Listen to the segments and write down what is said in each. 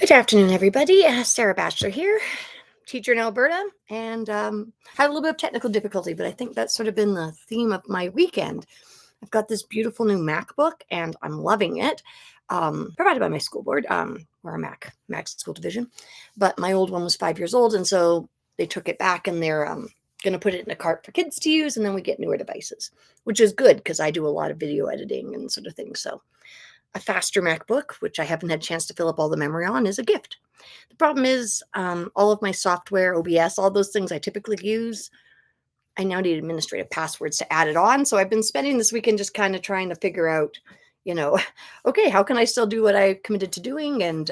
Good afternoon, everybody. Sarah Batchelor here, teacher in Alberta, and had a little bit of technical difficulty, but I think that's sort of been the theme of my weekend. I've got this beautiful new MacBook, and I'm loving it. Provided by my school board. We're a Mac school division, but my old one was 5 years old, and so they took it back, and they're going to put it in a cart for kids to use, and then we get newer devices, which is good because I do a lot of video editing and sort of things. So a faster MacBook, which I haven't had a chance to fill up all the memory on, is a gift. The problem is all of my software, OBS, all those things I typically use, I now need administrative passwords to add it on. So I've been spending this weekend just kind of trying to figure out, okay, how can I still do what I committed to doing? And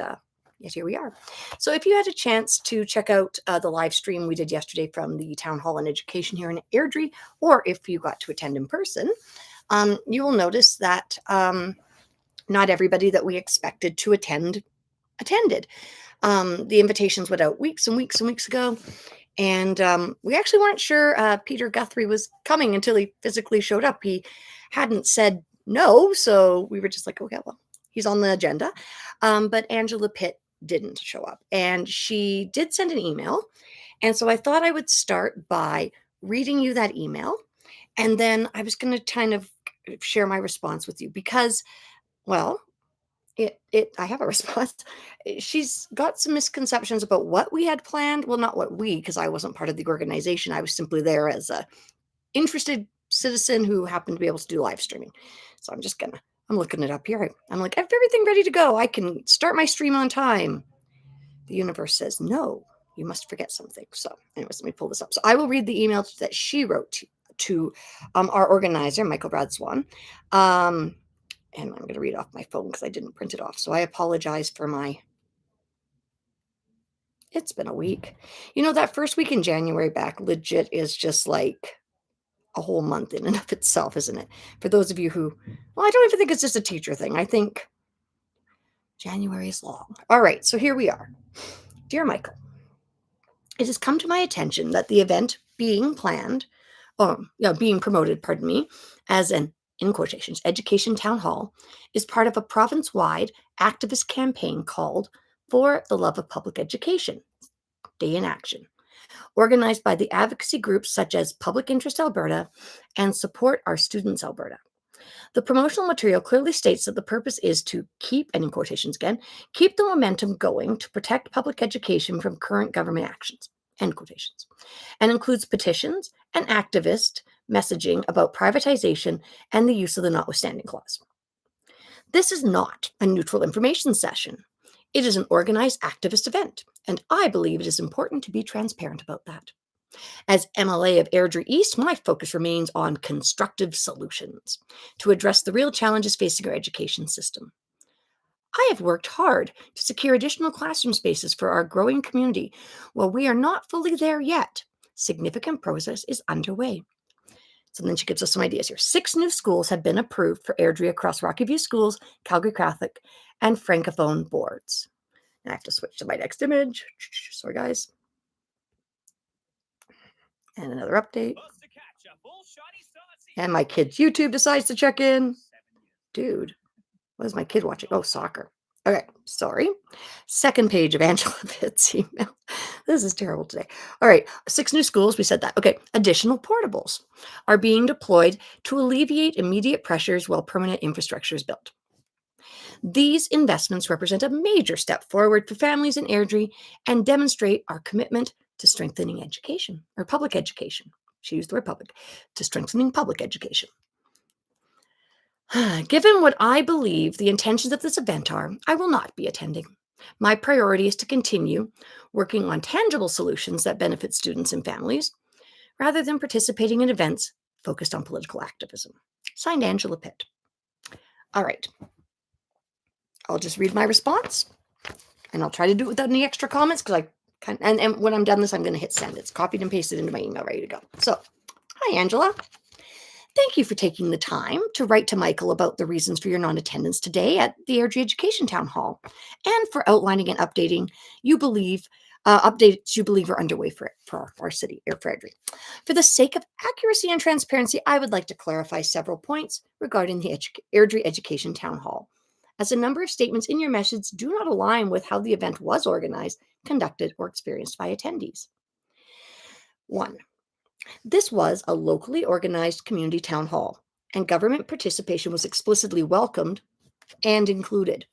yet here we are. So if you had a chance to check out the live stream we did yesterday from the Town Hall on Education here in Airdrie, or if you got to attend in person, you will notice that not everybody that we expected to attended. The invitations went out weeks and weeks and weeks ago, and we actually weren't sure Peter Guthrie was coming until he physically showed up. He hadn't said no, so we were just like, okay, well, he's on the agenda. But Angela Pitt didn't show up, and she did send an email, and so I thought I would start by reading you that email, and then I was going to kind of share my response with you because, well, I have a response. She's got some misconceptions about what we had planned. Well, not what we, because I wasn't part of the organization. I was simply there as a interested citizen who happened to be able to do live streaming. So I'm looking it up here. I'm like, I have everything ready to go. I can start my stream on time. The universe says, no, you must forget something. So anyways, let me pull this up. So I will read the email that she wrote to our organizer, Michael Brad Swan. And I'm going to read off my phone because I didn't print it off. So I apologize for it's been a week. That first week in January back legit is just like a whole month in and of itself, isn't it? For those of you well, I don't even think it's just a teacher thing. I think January is long. All right, so here we are. Dear Michael, it has come to my attention that the event being promoted, as an, in quotations, education town hall, is part of a province-wide activist campaign called For the Love of Public Education, Day in Action, organized by the advocacy groups such as Public Interest Alberta and Support Our Students Alberta. The promotional material clearly states that the purpose is to keep, and in quotations again, keep the momentum going to protect public education from current government actions, end quotations, and includes petitions and activist messaging about privatization and the use of the notwithstanding clause. This is not a neutral information session. It is an organized activist event, and I believe it is important to be transparent about that. As MLA of Airdrie East, my focus remains on constructive solutions to address the real challenges facing our education system. I have worked hard to secure additional classroom spaces for our growing community. While we are not fully there yet, significant process is underway. So then she gives us some ideas here. 6 new schools have been approved for Airdrie across Rocky View Schools, Calgary Catholic, and Francophone boards. Now I have to switch to my next image. Sorry, guys. And another update. And my kid's YouTube decides to check in. Dude, what is my kid watching? Oh, soccer. Okay, sorry. Second page of Angela Pitt's email. This is terrible today. All right, 6 new schools. We said that. Okay, additional portables are being deployed to alleviate immediate pressures while permanent infrastructure is built. These investments represent a major step forward for families in Airdrie and demonstrate our commitment to strengthening education, or public education. She used the word public, to strengthening public education. Given what I believe the intentions of this event are, I will not be attending. My priority is to continue working on tangible solutions that benefit students and families, rather than participating in events focused on political activism. Signed, Angela Pitt. All right. I'll just read my response, and I'll try to do it without any extra comments because and when I'm done this, I'm going to hit send. It's copied and pasted into my email, ready to go. So, hi, Angela. Thank you for taking the time to write to Michael about the reasons for your non-attendance today at the Airdrie Education Town Hall, and for outlining and updating updates you believe are underway for our city, or for Airdrie. For the sake of accuracy and transparency, I would like to clarify several points regarding the Airdrie Education Town Hall as a number of statements in your message do not align with how the event was organized, conducted, or experienced by attendees. 1. This was a locally organized community town hall, and government participation was explicitly welcomed and included.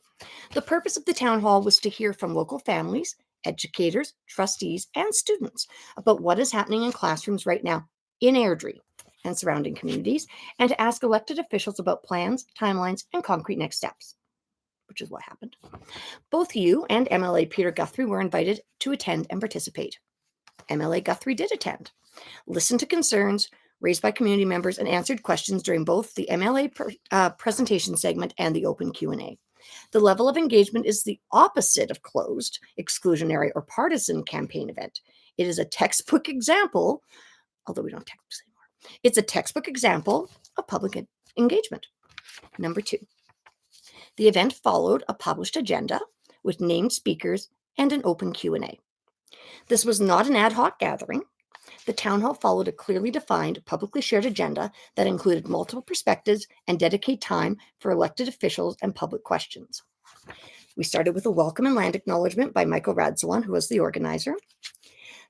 The purpose of the town hall was to hear from local families, educators, trustees, and students about what is happening in classrooms right now in Airdrie and surrounding communities, and to ask elected officials about plans, timelines, and concrete next steps, which is what happened. Both you and MLA Peter Guthrie were invited to attend and participate. MLA Guthrie did attend, listened to concerns raised by community members, and answered questions during both the MLA presentation segment and the open Q&A. The level of engagement is the opposite of closed, exclusionary, or partisan campaign event. It is a textbook example, although we don't have textbooks anymore. It's a textbook example of public engagement. Number 2, the event followed a published agenda with named speakers and an open Q&A. This was not an ad hoc gathering. The town hall followed a clearly defined, publicly shared agenda that included multiple perspectives and dedicated time for elected officials and public questions. We started with a welcome and land acknowledgement by Michael Radzwan, who was the organizer,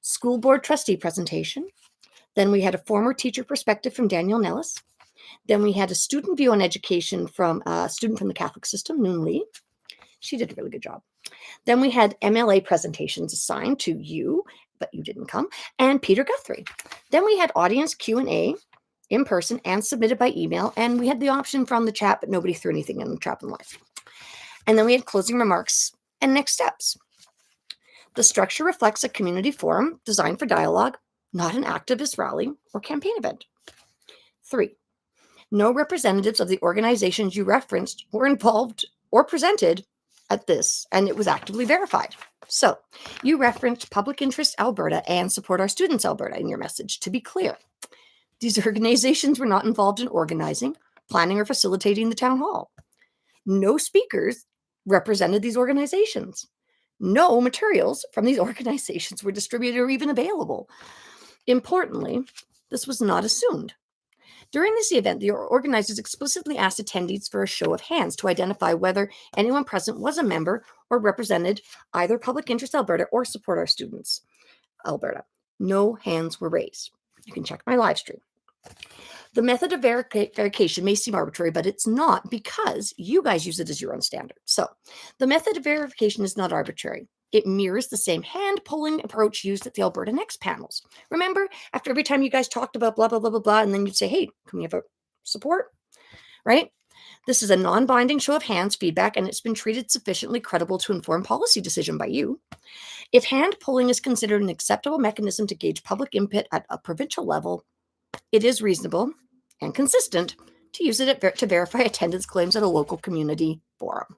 school board trustee presentation. Then we had a former teacher perspective from Daniel Nellis. Then we had a student view on education from a student from the Catholic system, Noon Lee. She did a really good job. Then we had MLA presentations assigned to you, but you didn't come, and Peter Guthrie. Then we had audience Q&A in person and submitted by email, and we had the option from the chat, but nobody threw anything in the chat in live. And then we had closing remarks and next steps. The structure reflects a community forum designed for dialogue, not an activist rally or campaign event. 3. No representatives of the organizations you referenced were involved or presented at this, and it was actively verified. So you referenced Public Interest Alberta and Support Our Students Alberta in your message. To be clear, these organizations were not involved in organizing, planning, or facilitating the town hall. No speakers represented these organizations. No materials from these organizations were distributed or even available. Importantly, this was not assumed. During this event, the organizers explicitly asked attendees for a show of hands to identify whether anyone present was a member or represented either Public Interest Alberta or Support Our Students Alberta. No hands were raised. You can check my live stream. The method of verification may seem arbitrary, but it's not, because you guys use it as your own standard. So the method of verification is not arbitrary. It mirrors the same hand-polling approach used at the Alberta Next panels. Remember, after every time you guys talked about blah, blah, blah, blah, blah, and then you'd say, hey, can we have a support? Right? This is a non-binding show of hands feedback, and it's been treated sufficiently credible to inform policy decision by you. If hand-polling is considered an acceptable mechanism to gauge public input at a provincial level, it is reasonable and consistent to use it to verify attendance claims at a local community forum.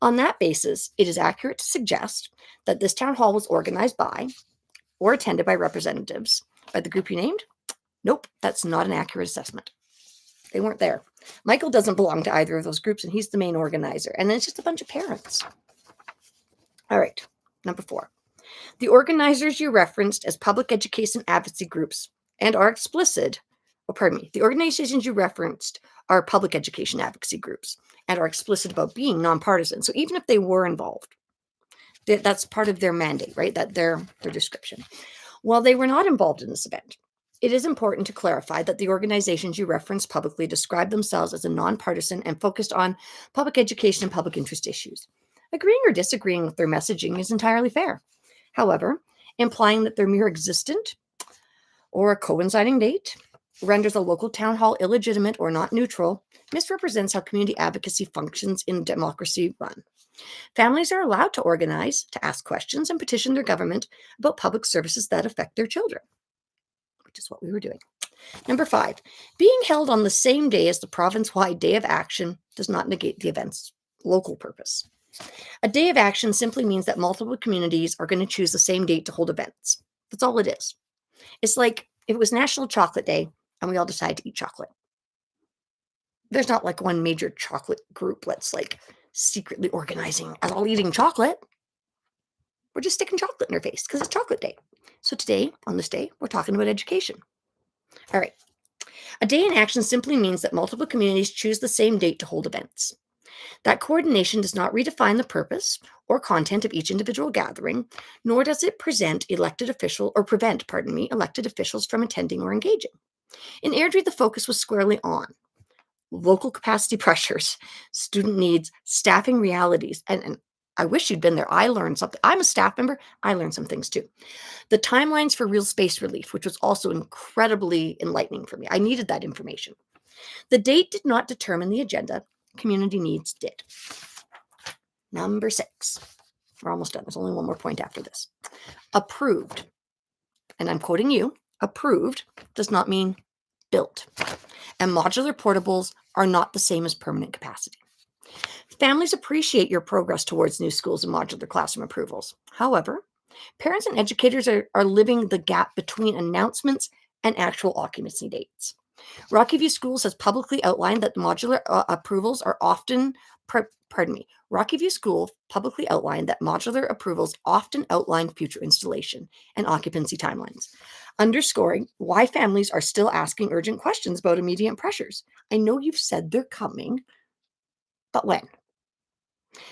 On that basis, it is accurate to suggest that this town hall was organized by or attended by representatives by the group you named. Nope, that's not an accurate assessment. They weren't there. Michael doesn't belong to either of those groups, and he's the main organizer. And then it's just a bunch of parents. All right, number 4. The organizers you referenced as public education advocacy groups and are explicit, the organizations you referenced are public education advocacy groups and are explicit about being nonpartisan. So even if they were involved, that's part of their mandate, right? That their description. While they were not involved in this event, it is important to clarify that the organizations you referenced publicly describe themselves as a nonpartisan and focused on public education and public interest issues. Agreeing or disagreeing with their messaging is entirely fair. However, implying that their mere existence or a coinciding date renders a local town hall illegitimate or not neutral misrepresents how community advocacy functions in democracy run. Families are allowed to organize, to ask questions, and petition their government about public services that affect their children, which is what we were doing. Number 5, being held on the same day as the province-wide Day of Action does not negate the event's local purpose. A day of action simply means that multiple communities are going to choose the same date to hold events. That's all it is. It's like if it was National Chocolate Day and we all decide to eat chocolate. There's not like one major chocolate group that's like secretly organizing as all eating chocolate. We're just sticking chocolate in our face because it's chocolate day. So today, on this day, we're talking about education. All right. A day in action simply means that multiple communities choose the same date to hold events. That coordination does not redefine the purpose or content of each individual gathering, nor does it prevent elected officials from attending or engaging. In Airdrie, the focus was squarely on local capacity pressures, student needs, staffing realities, and I wish you'd been there. I learned something. I'm a staff member. I learned some things too. The timelines for real space relief, which was also incredibly enlightening for me. I needed that information. The date did not determine the agenda. Community needs did. Number 6. We're almost done. There's only one more point after this. Approved. And I'm quoting you. Approved does not mean built. And modular portables are not the same as permanent capacity. Families appreciate your progress towards new schools and modular classroom approvals. However, parents and educators are living the gap between announcements and actual occupancy dates. Rocky View Schools has publicly outlined that modular approvals are often, Rocky View School publicly outlined that modular approvals often outline future installation and occupancy timelines, underscoring why families are still asking urgent questions about immediate pressures. I know you've said they're coming, but when?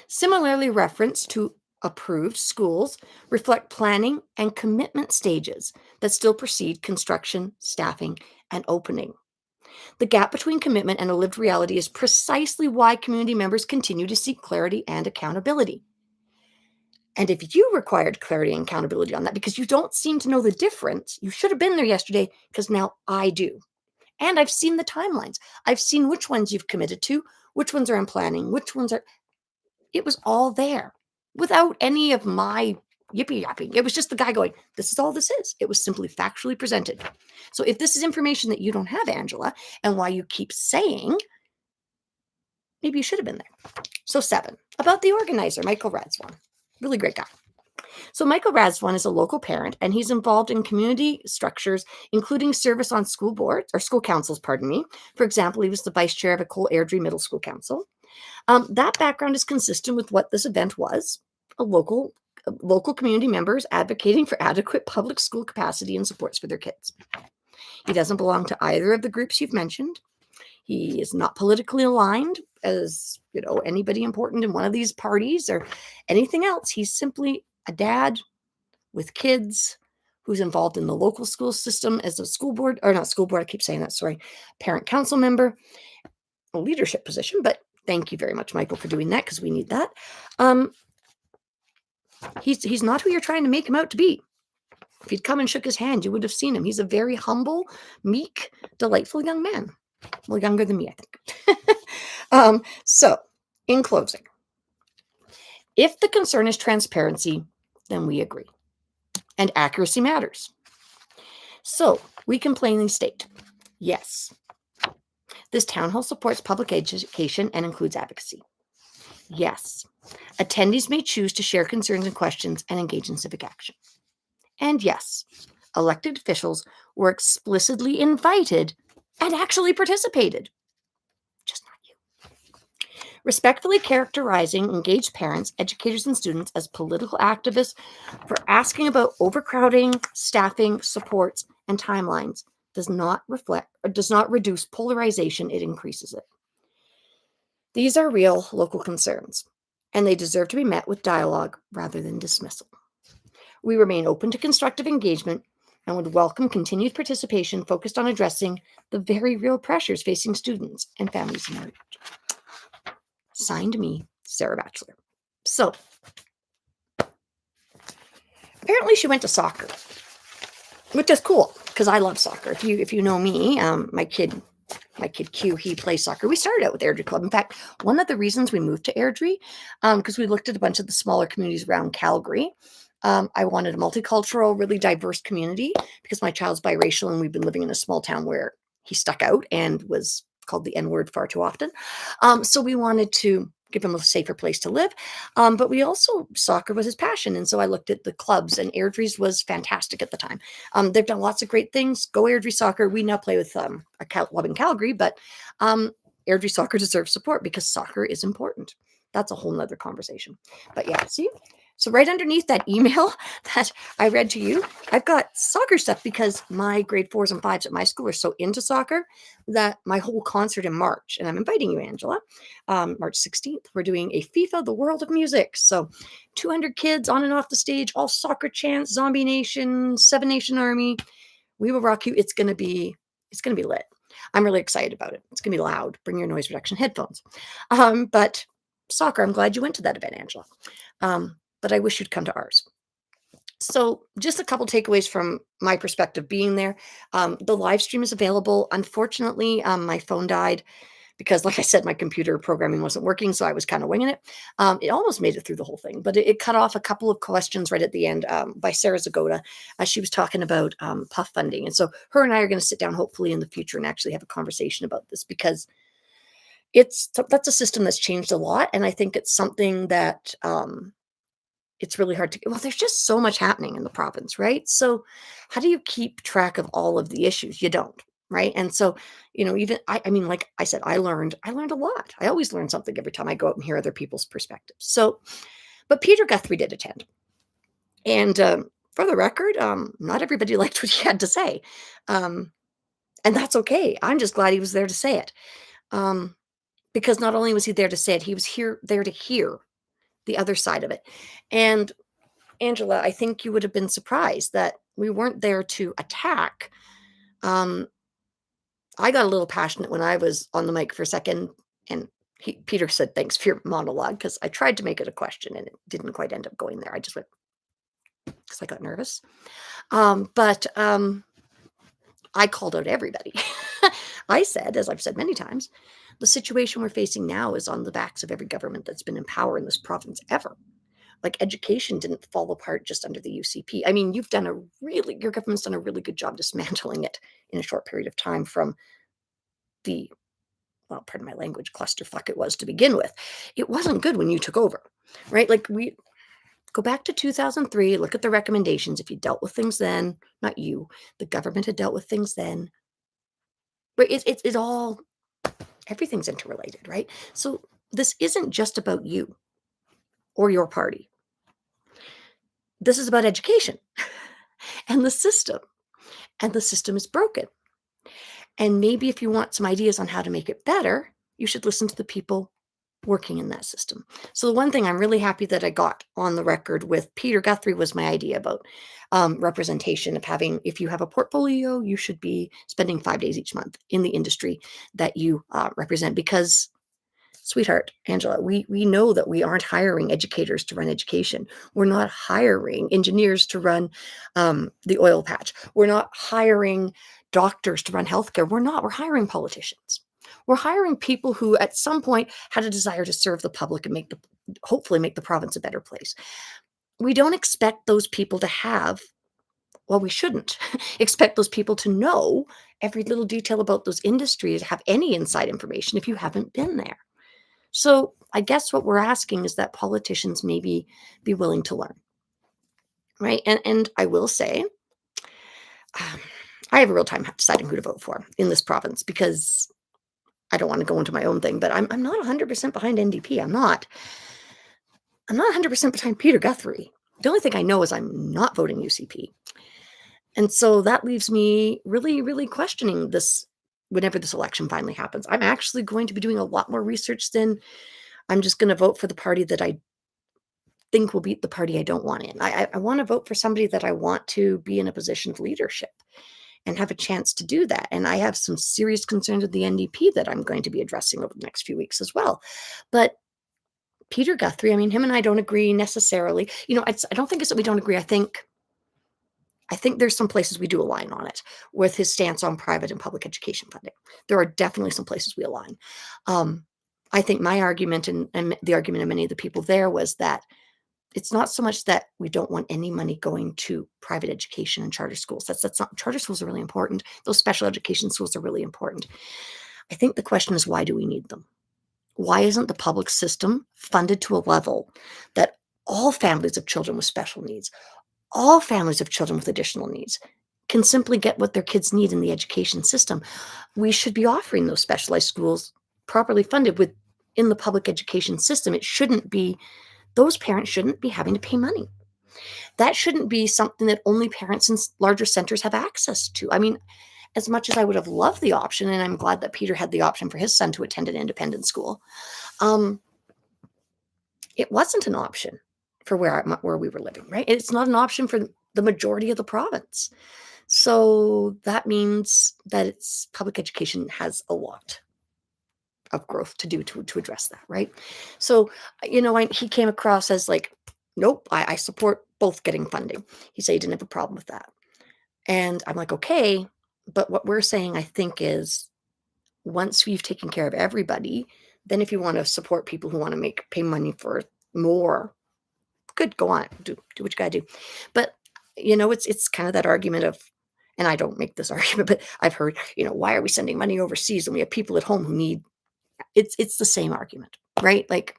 Similarly, reference to approved schools reflect planning and commitment stages that still precede construction, staffing, and opening. The gap between commitment and a lived reality is precisely why community members continue to seek clarity and accountability. And if you required clarity and accountability on that because you don't seem to know the difference, you should have been there yesterday because now I do. And I've seen the timelines. I've seen which ones you've committed to, which ones are in planning, which ones are. It was all there without any of my yippee yapping. It was just the guy going, this is all this is. It was simply factually presented. So if this is information that you don't have, Angela, and why you keep saying, maybe you should have been there. So 7, about the organizer, Michael Radswan. Really great guy. So Michael Radswan is a local parent, and he's involved in community structures, including service on school boards, or school councils, pardon me. For example, he was the vice chair of a Airdrie Middle School Council. That background is consistent with what this event was, local community members advocating for adequate public school capacity and supports for their kids. He doesn't belong to either of the groups you've mentioned. He is not politically aligned as, anybody important in one of these parties or anything else. He's simply a dad with kids who's involved in the local school system as a school board, or not school board, I keep saying that, sorry, parent council member, a leadership position, but thank you very much, Michael, for doing that because we need that. He's not who you're trying to make him out to be. If he'd come and shook his hand, you would have seen him. He's a very humble, meek, delightful young man. Well, younger than me, I think. So, in closing, if the concern is transparency, then we agree. And accuracy matters. So, we can plainly state, yes, this town hall supports public education and includes advocacy. Yes, attendees may choose to share concerns and questions and engage in civic action. And yes, elected officials were explicitly invited and actually participated. Just not you. Respectfully characterizing engaged parents, educators, and students as political activists for asking about overcrowding, staffing, supports, and timelines does not reduce polarization, it increases it. These are real local concerns, and they deserve to be met with dialogue rather than dismissal. We remain open to constructive engagement and would welcome continued participation focused on addressing the very real pressures facing students and families in our region. Signed me, Sarah Batchelor. So, apparently she went to soccer, which is cool because I love soccer. If you know me, my kid Q, he plays soccer. We started out with Airdrie Club. In fact, one of the reasons we moved to Airdrie, because we looked at a bunch of the smaller communities around Calgary. I wanted a multicultural, really diverse community because my child's biracial and we've been living in a small town where he stuck out and was called the N-word far too often. So we wanted to give him a safer place to live. But we also, soccer was his passion. And so I looked at the clubs, and Airdrie's was fantastic at the time. They've done lots of great things. Go Airdrie Soccer. We now play with a club in Calgary, but Airdrie Soccer deserves support because soccer is important. That's a whole nother conversation. But yeah, see, So right underneath that email that I read to you, I've got soccer stuff because my grade fours and fives at my school are so into soccer that my whole concert in March, and I'm inviting you, Angela, March 16th, we're doing a FIFA, the World of Music. So 200 kids on and off the stage, all soccer chants, Zombie Nation, Seven Nation Army. We will rock you. It's gonna be lit. I'm really excited about it. It's gonna be loud. Bring your noise reduction headphones. But soccer, I'm glad you went to that event, Angela. But I wish you'd come to ours. So, just a couple takeaways from my perspective being there. The live stream is available. Unfortunately, my phone died because, like I said, my computer programming wasn't working, so I was kind of winging it. It almost made it through the whole thing, but it cut off a couple of questions right at the end by Sarah Zagoda. She was talking about PUF funding. And so, her and I are going to sit down hopefully in the future and actually have a conversation about this because that's a system that's changed a lot. And I think it's something that it's really hard to well, there's just so much happening in the province, right? So how do you keep track of all of the issues? You don't, right? And so, even I mean, like I said, I learned a lot. I always learn something every time I go out and hear other people's perspectives. So, but Peter Guthrie did attend. And for the record, not everybody liked what he had to say. Um, and that's okay. I'm just glad he was there to say it. Um, because not only was he there to say it, he was there to hear the other side of it. And Angela, I think you would have been surprised that we weren't there to attack. Um, I got a little passionate when I was on the mic for a second, and Peter said, "Thanks for your monologue," because I tried to make it a question and it didn't quite end up going there. I just went because I got nervous. But I called out everybody. I said, as I've said many times, the situation we're facing now is on the backs of every government that's been in power in this province ever. Like education didn't fall apart just under the UCP. I mean, your government's done a really good job dismantling it in a short period of time from the, well, pardon my language, clusterfuck it was to begin with. It wasn't good when you took over, right? Like we go back to 2003, look at the recommendations. If you dealt with things then, not you, the government had dealt with things then. But it all, everything's interrelated, right? So this isn't just about you or your party. This is about education and the system. And the system is broken. And maybe if you want some ideas on how to make it better, you should listen to the people working in that system. So the one thing I'm really happy that I got on the record with Peter Guthrie was my idea about representation of having, if you have a portfolio, you should be spending 5 days each month in the industry that you represent because sweetheart, Angela, we know that we aren't hiring educators to run education. We're not hiring engineers to run the oil patch. We're not hiring doctors to run healthcare. We're not. We're hiring politicians. We're hiring people who at some point had a desire to serve the public and hopefully make the province a better place. We don't expect those people to have, well, we shouldn't expect those people to know every little detail about those industries, have any inside information if you haven't been there. So I guess what we're asking is that politicians maybe be willing to learn, right? And I will say, um, I have a real time deciding who to vote for in this province because I don't want to go into my own thing, but I'm not 100% behind NDP. I'm not 100% behind Peter Guthrie. The only thing I know is I'm not voting UCP. And so that leaves me really, really questioning this whenever this election finally happens. I'm actually going to be doing a lot more research than I'm just going to vote for the party that I think will beat the party I don't want in. I want to vote for somebody that I want to be in a position of leadership and have a chance to do that. And I have some serious concerns with the NDP that I'm going to be addressing over the next few weeks as well. But Peter Guthrie, I mean, him and I don't agree necessarily. I don't think it's that we don't agree. I think there's some places we do align on it with his stance on private and public education funding. There are definitely some places we align. I think my argument and the argument of many of the people there was that it's not so much that we don't want any money going to private education and charter schools. That's not, charter schools are really important. Those special education schools are really important. I think the question is, why do we need them? Why isn't the public system funded to a level that all families of children with special needs, all families of children with additional needs can simply get what their kids need in the education system? We should be offering those specialized schools properly funded within the public education system. It shouldn't be those parents shouldn't be having to pay money. That shouldn't be something that only parents in larger centers have access to. I mean, as much as I would have loved the option, and I'm glad that Peter had the option for his son to attend an independent school, um, it wasn't an option for where we were living, right? It's not an option for the majority of the province. So that means that it's public education has a lot of growth to do to address that, right? So, he came across as like, nope, I support both getting funding. He said he didn't have a problem with that. And I'm like, okay, but what we're saying, I think, is once we've taken care of everybody, then if you want to support people who want to pay money for more, good, go on, do what you gotta do. But it's kind of that argument of, and I don't make this argument, but I've heard, why are we sending money overseas when we have people at home who need it's the same argument, right? Like,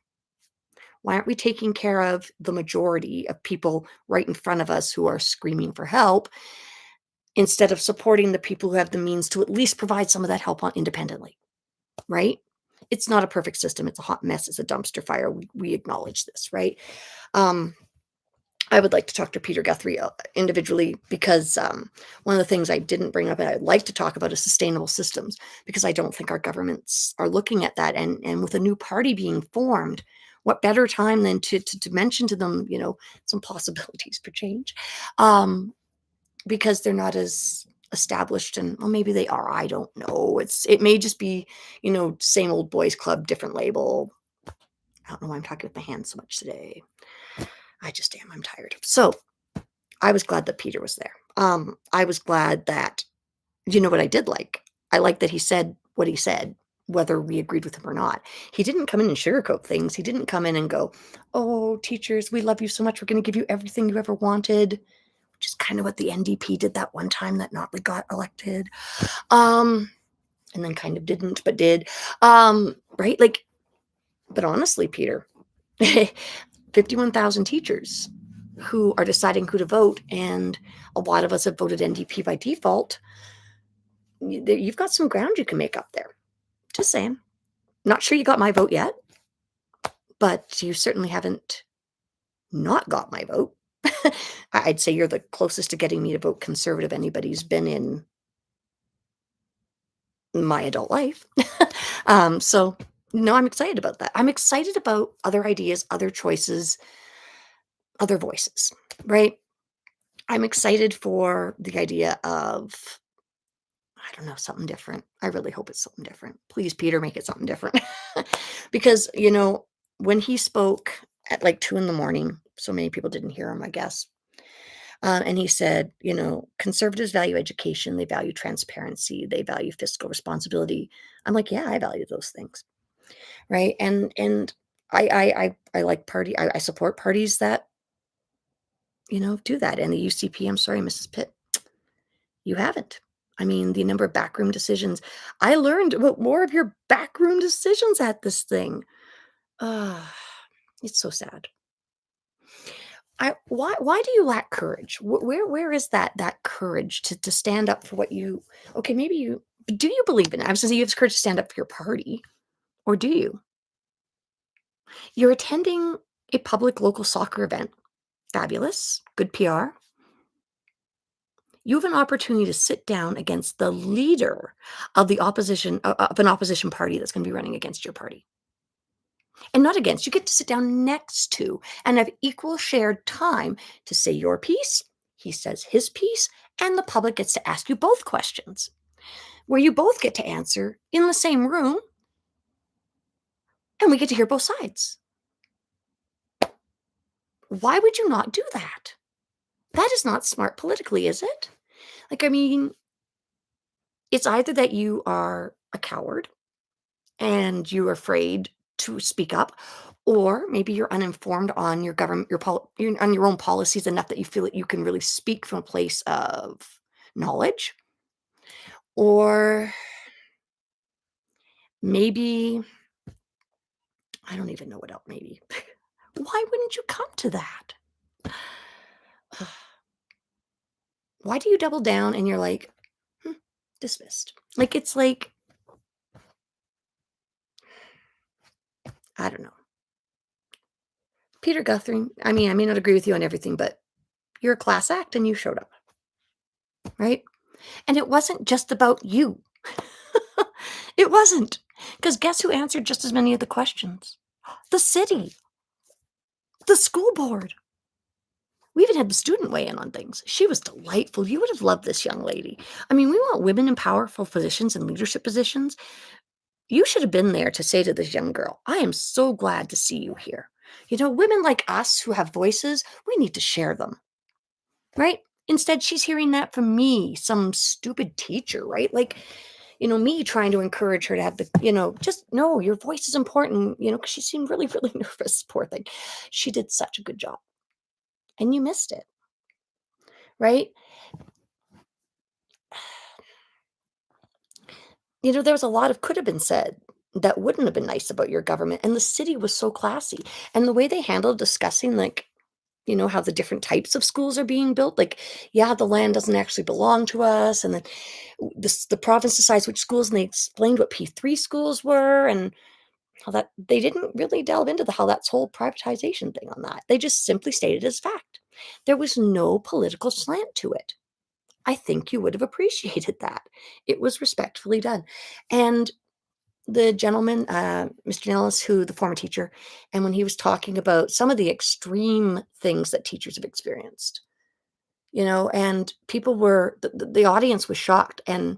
why aren't we taking care of the majority of people right in front of us who are screaming for help instead of supporting the people who have the means to at least provide some of that help on independently, right? It's not a perfect system. It's a hot mess. It's a dumpster fire. We acknowledge this, right? Um, I would like to talk to Peter Guthrie individually because one of the things I didn't bring up and I'd like to talk about is sustainable systems because I don't think our governments are looking at that. And with a new party being formed, what better time than to mention to them, some possibilities for change, because they're not as established and well maybe they are, I don't know, it may just be same old boys club, different label. I don't know why I'm talking with my hands so much today. I just am. I'm tired. So I was glad that Peter was there. I was glad that, what I did like? I like that he said what he said, whether we agreed with him or not. He didn't come in and sugarcoat things. He didn't come in and go, oh, teachers, we love you so much. We're going to give you everything you ever wanted, which is kind of what the NDP did that one time that Notley got elected. And then kind of didn't, but did. Right? Like, but honestly, Peter, 51,000 teachers who are deciding who to vote, and a lot of us have voted NDP by default. You've got some ground you can make up there. Just saying. Not sure you got my vote yet, but you certainly haven't not got my vote. I'd say you're the closest to getting me to vote Conservative anybody's been in my adult life. So, no, I'm excited about that. I'm excited about other ideas, other choices, other voices, right? I'm excited for the idea of, I don't know, something different. I really hope it's something different. Please, Peter, make it something different. Because, when he spoke at like 2 in the morning, so many people didn't hear him, I guess. And he said, conservatives value education, they value transparency, they value fiscal responsibility. I'm like, yeah, I value those things, right? And I like I support parties that do that. And the UCP, I'm sorry, Mrs. Pitt, you haven't. I mean, the number of backroom decisions. I learned about more of your backroom decisions at this thing. Ah, it's so sad. Why do you lack courage? Where is that courage to stand up for what you okay, maybe you do you believe in it? I was gonna say you have courage to stand up for your party, or do you? You're attending a public local soccer event. Fabulous. Good PR. You have an opportunity to sit down against the leader of the opposition of an opposition party that's gonna be running against your party. And not against, you get to sit down next to and have equal shared time to say your piece, he says his piece, and the public gets to ask you both questions, where you both get to answer in the same room, and we get to hear both sides. Why would you not do that? That is not smart politically, is it? Like, I mean, it's either that you are a coward and you're afraid to speak up, or maybe you're uninformed on your government, on your own policies enough that you feel that you can really speak from a place of knowledge, or maybe I don't even know what else. Maybe why wouldn't you come to that? Why do you double down and you're like "Hmm, dismissed? Like it's like I don't know. Peter Guthrie, I mean, I may not agree with you on everything, but you're a class act and you showed up, right? And it wasn't just about you. It wasn't. Because guess who answered just as many of the questions? The city, the school board. We even had the student weigh in on things. She was delightful. You would have loved this young lady. I mean, we want women in powerful positions and leadership positions. You should have been there to say to this young girl, I am so glad to see you here. You know, women like us who have voices, we need to share them, right? Instead, she's hearing that from me, some stupid teacher, right? Like, me trying to encourage her to have the, just no, your voice is important, because she seemed really, really nervous, poor thing. She did such a good job and you missed it, right? There was a lot of could have been said that wouldn't have been nice about your government. And the city was so classy. And the way they handled discussing, like, how the different types of schools are being built. Like, yeah, the land doesn't actually belong to us. And then the province decides which schools. And they explained what P3 schools were and how that they didn't really delve into how that's whole privatization thing on that. They just simply stated as fact. There was no political slant to it. I think you would have appreciated that. It was respectfully done. And the gentleman, Mr. Nellis, who the former teacher, and when he was talking about some of the extreme things that teachers have experienced, and people were, the audience was shocked. And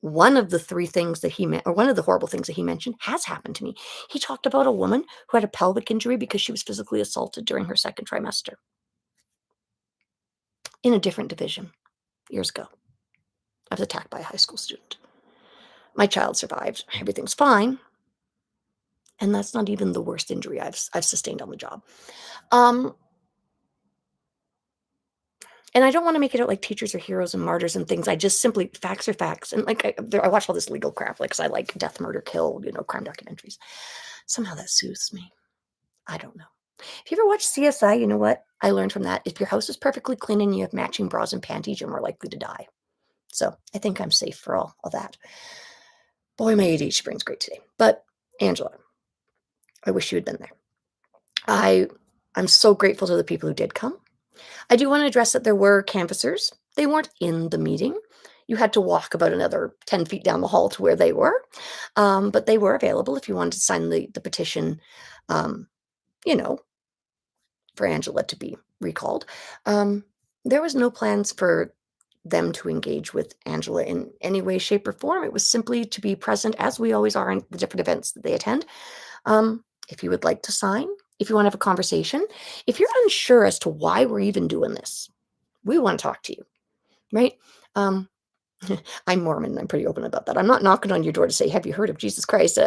one of the three things that he meant, or one of the horrible things that he mentioned, has happened to me. He talked about a woman who had a pelvic injury because she was physically assaulted during her second trimester in a different division years ago. I was attacked by a high school student. My child survived. Everything's fine. And that's not even the worst injury I've sustained on the job. Um, and I don't want to make it out like teachers are heroes and martyrs and things. I just simply facts are facts. And like I watch all this legal crap, like because I like death, murder, kill, crime documentaries. Somehow that soothes me. I don't know. If you ever watch CSI, you know what I learned from that? If your house is perfectly clean and you have matching bras and panties, you're more likely to die. So I think I'm safe for all of that. Boy, my ADHD brain's great today. But Angela, I wish you had been there. I'm so grateful to the people who did come. I do want to address that there were canvassers. They weren't in the meeting. You had to walk about another 10 feet down the hall to where they were. But they were available if you wanted to sign the petition, um, you know, for Angela to be recalled. There was no plans for them to engage with Angela in any way, shape, or form. It was simply to be present, as we always are in the different events that they attend. If you would like to sign, if you want to have a conversation, if you're unsure as to why we're even doing this, we want to talk to you, right? Um, I'm Mormon. I'm pretty open about that. I'm not knocking on your door to say, "Have you heard of Jesus Christ?"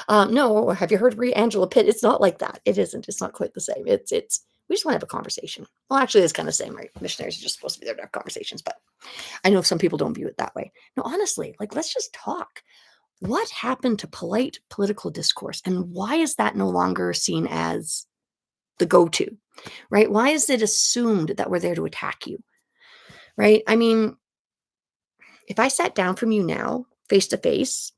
No, or "Have you heard of Angela Pitt?" It's not like that. It isn't. It's not quite the same. It's. We just want to have a conversation. Well, actually, it's kind of the same, right? Missionaries are just supposed to be there to have conversations, but I know some people don't view it that way. No, honestly, like let's just talk. What happened to polite political discourse, and why is that no longer seen as the go-to, right? Why is it assumed that we're there to attack you, right? I mean, if I sat down from you now, face to face,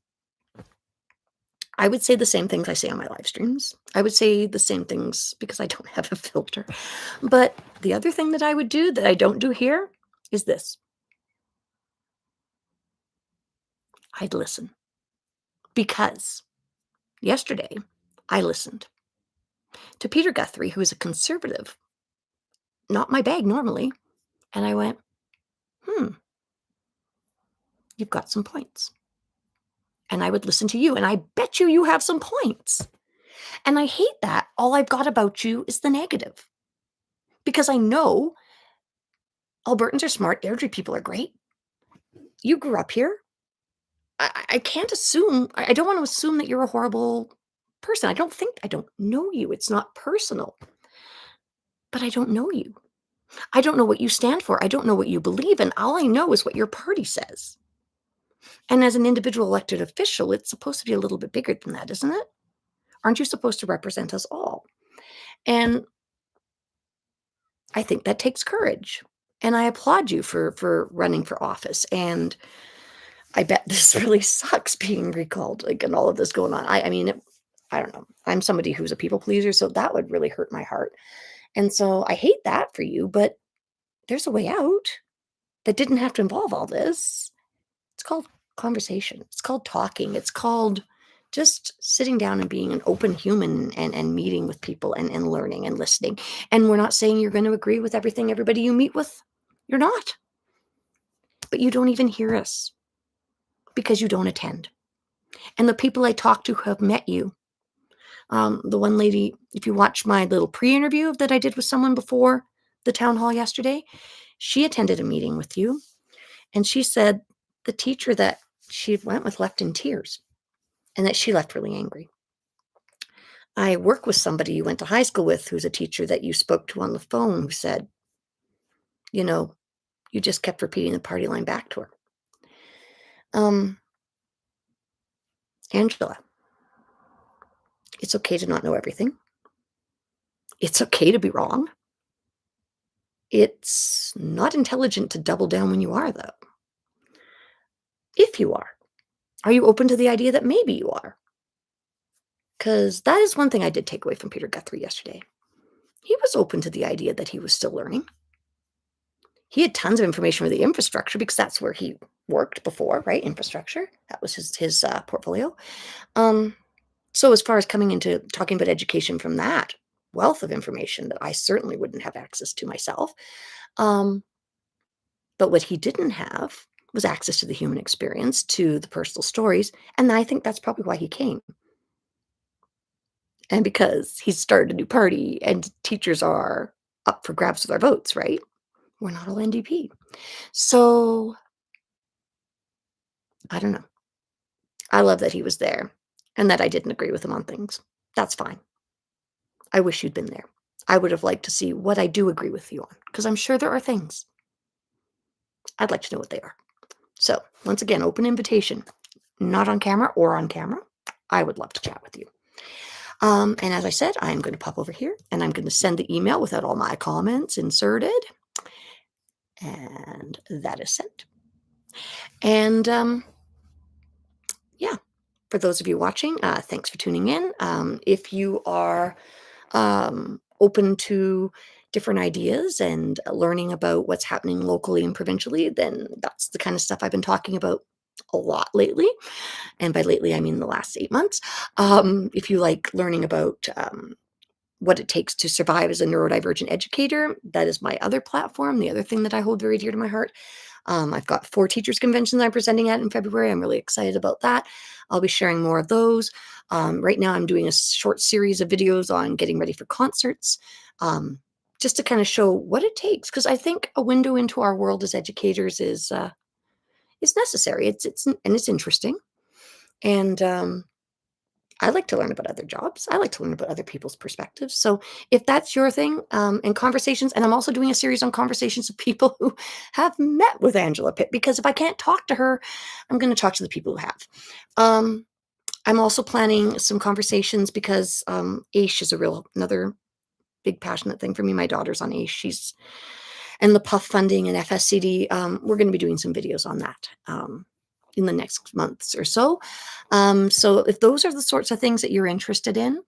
I would say the same things I say on my live streams. I would say the same things because I don't have a filter. But the other thing that I would do that I don't do here is this. I'd listen. Because yesterday, I listened to Peter Guthrie, who is a conservative, not my bag normally. And I went, you've got some points. And I would listen to you, and I bet you have some points. And I hate that all I've got about you is the negative. Because I know Albertans are smart, Airdrie people are great. You grew up here. I can't assume, I don't want to assume that you're a horrible person. I don't know you. It's not personal. But I don't know you. I don't know what you stand for. I don't know what you believe in. All I know is what your party says. And as an individual elected official, it's supposed to be a little bit bigger than that, isn't it? Aren't you supposed to represent us all? And I think that takes courage. And I applaud you for running for office. And I bet this really sucks being recalled, like, and all of this going on. I mean, I don't know. I'm somebody who's a people pleaser, so that would really hurt my heart. And so I hate that for you, but there's a way out that didn't have to involve all this. It's called conversation. It's called talking. It's called just sitting down and being an open human and meeting with people and learning and listening. And we're not saying you're going to agree with everything everybody you meet with. You're not. But you don't even hear us because you don't attend. And the people I talk to who have met you, the one lady, if you watch my little pre-interview that I did with someone before the town hall yesterday, she attended a meeting with you, and she said the teacher that she went with left in tears and that she left really angry. I work with somebody you went to high school with who's a teacher that you spoke to on the phone who said, you know, you just kept repeating the party line back to her. Um, Angela, it's okay to not know everything. It's okay to be wrong. It's not intelligent to double down when you are, though. If you are you open to the idea that maybe you are? Because that is one thing I did take away from Peter Guthrie yesterday. He was open to the idea that he was still learning. He had tons of information for the infrastructure because that's where he worked before, right? Infrastructure. That was his portfolio. So as far as coming into talking about education from that wealth of information that I certainly wouldn't have access to myself. But what he didn't have was access to the human experience, to the personal stories, and I think that's probably why he came. And because he started a new party and teachers are up for grabs with our votes, right? We're not all NDP. So, I don't know. I love that he was there and that I didn't agree with him on things. That's fine. I wish you'd been there. I would have liked to see what I do agree with you on, because I'm sure there are things. I'd like to know what they are. So, once again, open invitation. Not on camera or on camera. I would love to chat with you. And as I said, I'm going to pop over here and I'm going to send the email without all my comments inserted. And that is sent. And yeah, for those of you watching, thanks for tuning in. If you are open to different ideas and learning about what's happening locally and provincially, then that's the kind of stuff I've been talking about a lot lately. And by lately, I mean the last 8 months. If you like learning about what it takes to survive as a neurodivergent educator, that is my other platform, the other thing that I hold very dear to my heart. I've got 4 teachers conventions I'm presenting at in February. I'm really excited about that. I'll be sharing more of those. Right now, I'm doing a short series of videos on getting ready for concerts, just to kind of show what it takes. Because I think a window into our world as educators is necessary. It's interesting, and I like to learn about other jobs. I like to learn about other people's perspectives. So if that's your thing, and conversations, and I'm also doing a series on conversations of people who have met with Angela Pitt, because if I can't talk to her, I'm going to talk to the people who have. I'm also planning some conversations because AISH is another big passionate thing for me. My daughter's on AISH. She's and the PUF funding and FSCD. We're going to be doing some videos on that. In the next months or so. So if those are the sorts of things that you're interested in,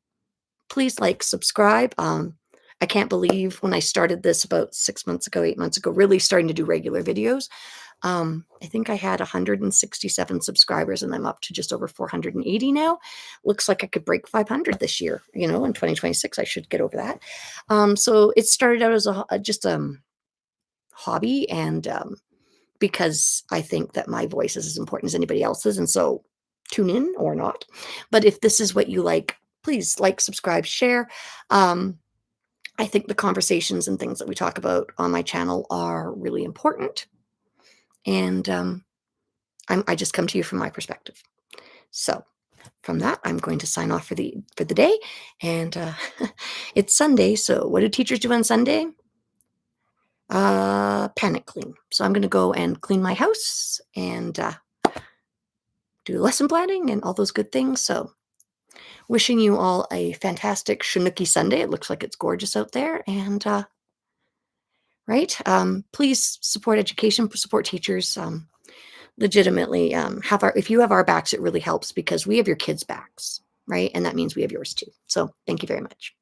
please like, subscribe. I can't believe when I started this about 6 months ago, 8 months ago, really starting to do regular videos. I think I had 167 subscribers and I'm up to just over 480 now. Looks like I could break 500 this year, in 2026, I should get over that. So it started out as just hobby, and because I think that my voice is as important as anybody else's. And so tune in or not. But if this is what you like, please like, subscribe, share. I think the conversations and things that we talk about on my channel are really important. And I just come to you from my perspective. So from that, I'm going to sign off for the day. And it's Sunday. So what do teachers do on Sunday? Panic clean. So I'm going to go and clean my house and do lesson planning and all those good things. So wishing you all a fantastic Chinooki Sunday. It looks like it's gorgeous out there. And right, please support education, support teachers. Legitimately, if you have our backs, it really helps because we have your kids' backs. right? And that means we have yours too. So thank you very much.